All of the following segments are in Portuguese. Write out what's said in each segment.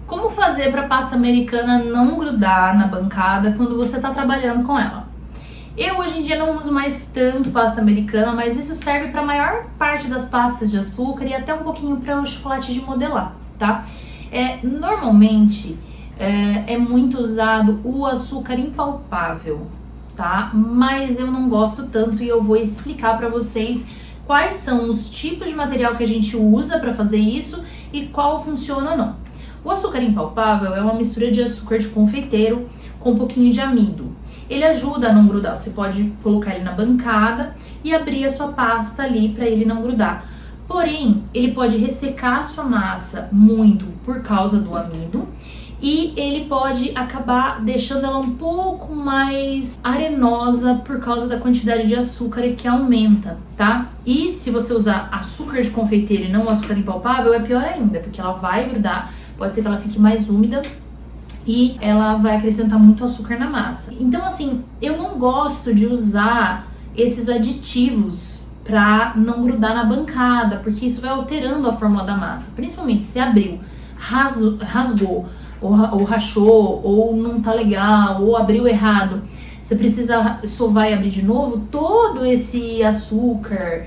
Como fazer para a pasta americana não grudar na bancada quando você está trabalhando com ela? Eu hoje em dia não uso mais tanto pasta americana, mas isso serve para a maior parte das pastas de açúcar e até um pouquinho para o chocolate de modelar, tá? Normalmente é muito usado o açúcar impalpável, tá? Mas eu não gosto tanto e eu vou explicar para vocês quais são os tipos de material que a gente usa para fazer isso e qual funciona ou não. O açúcar impalpável é uma mistura de açúcar de confeiteiro com um pouquinho de amido. Ele ajuda a não grudar, você pode colocar ele na bancada e abrir a sua pasta ali para ele não grudar. Porém, ele pode ressecar a sua massa muito por causa do amido e ele pode acabar deixando ela um pouco mais arenosa por causa da quantidade de açúcar que aumenta, tá? E se você usar açúcar de confeiteiro e não açúcar impalpável, é pior ainda, porque ela vai grudar, pode ser que ela fique mais úmida e ela vai acrescentar muito açúcar na massa. Então, assim, eu não gosto de usar esses aditivos pra não grudar na bancada, porque isso vai alterando a fórmula da massa. Principalmente se abriu, rasgou, ou rachou, ou não tá legal, ou abriu errado. Você precisa sovar e abrir de novo, todo esse açúcar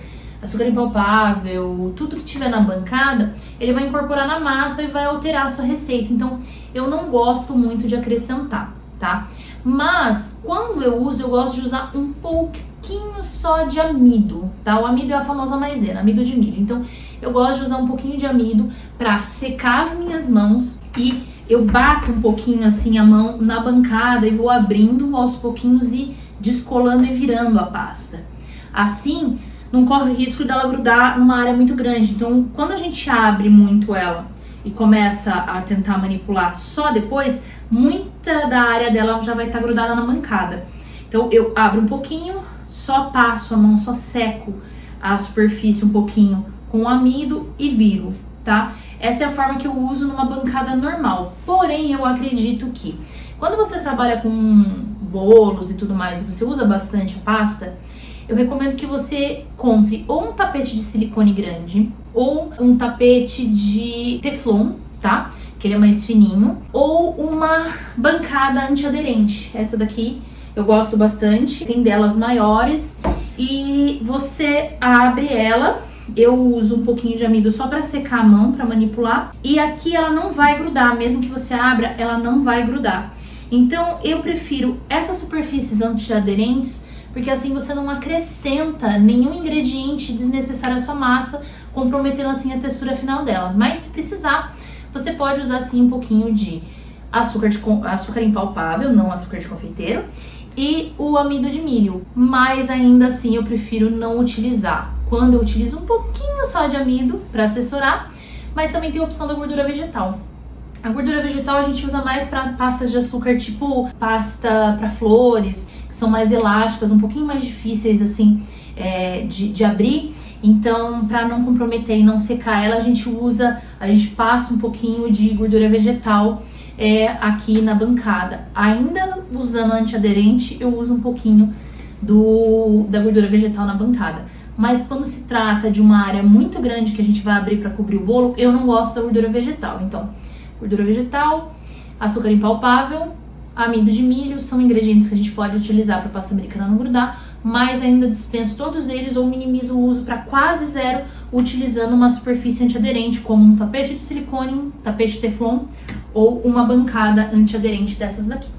impalpável, tudo que tiver na bancada, ele vai incorporar na massa e vai alterar a sua receita. Então, eu não gosto muito de acrescentar, tá? Mas, quando eu uso, eu gosto de usar um pouquinho só de amido, tá? O amido é a famosa maisena, amido de milho. Então, eu gosto de usar um pouquinho de amido pra secar as minhas mãos e eu bato um pouquinho assim a mão na bancada e vou abrindo aos pouquinhos e descolando e virando a pasta. Assim, não corre o risco dela grudar numa área muito grande. Então, quando a gente abre muito ela e começa a tentar manipular só depois, muita da área dela já vai estar grudada na bancada. Então, eu abro um pouquinho, só passo a mão, só seco a superfície um pouquinho com o amido e viro, tá? Essa é a forma que eu uso numa bancada normal. Porém, eu acredito que quando você trabalha com bolos e tudo mais, e você usa bastante a pasta, eu recomendo que você compre ou um tapete de silicone grande, ou um tapete de teflon, tá? Que ele é mais fininho, ou uma bancada antiaderente. Essa daqui eu gosto bastante, tem delas maiores, e você abre ela. Eu uso um pouquinho de amido só para secar a mão, para manipular. E aqui ela não vai grudar, mesmo que você abra, ela não vai grudar. Então eu prefiro essas superfícies antiaderentes, porque assim você não acrescenta nenhum ingrediente desnecessário à sua massa, comprometendo assim a textura final dela. Mas se precisar, você pode usar assim um pouquinho de açúcar impalpável, não açúcar de confeiteiro, e o amido de milho. Mas ainda assim eu prefiro não utilizar. Quando eu utilizo um pouquinho só de amido para assessorar, mas também tem a opção da gordura vegetal. A gordura vegetal a gente usa mais para pastas de açúcar, tipo pasta para flores, que são mais elásticas, um pouquinho mais difíceis assim de abrir. Então, para não comprometer e não secar ela, a gente passa um pouquinho de gordura vegetal aqui na bancada. Ainda usando antiaderente, eu uso um pouquinho da gordura vegetal na bancada. Mas quando se trata de uma área muito grande que a gente vai abrir para cobrir o bolo, eu não gosto da gordura vegetal. Então, gordura vegetal, açúcar impalpável, amido de milho são ingredientes que a gente pode utilizar para pasta americana não grudar, mas ainda dispenso todos eles ou minimizo o uso para quase zero, utilizando uma superfície antiaderente, como um tapete de silicone, um tapete de teflon ou uma bancada antiaderente dessas daqui.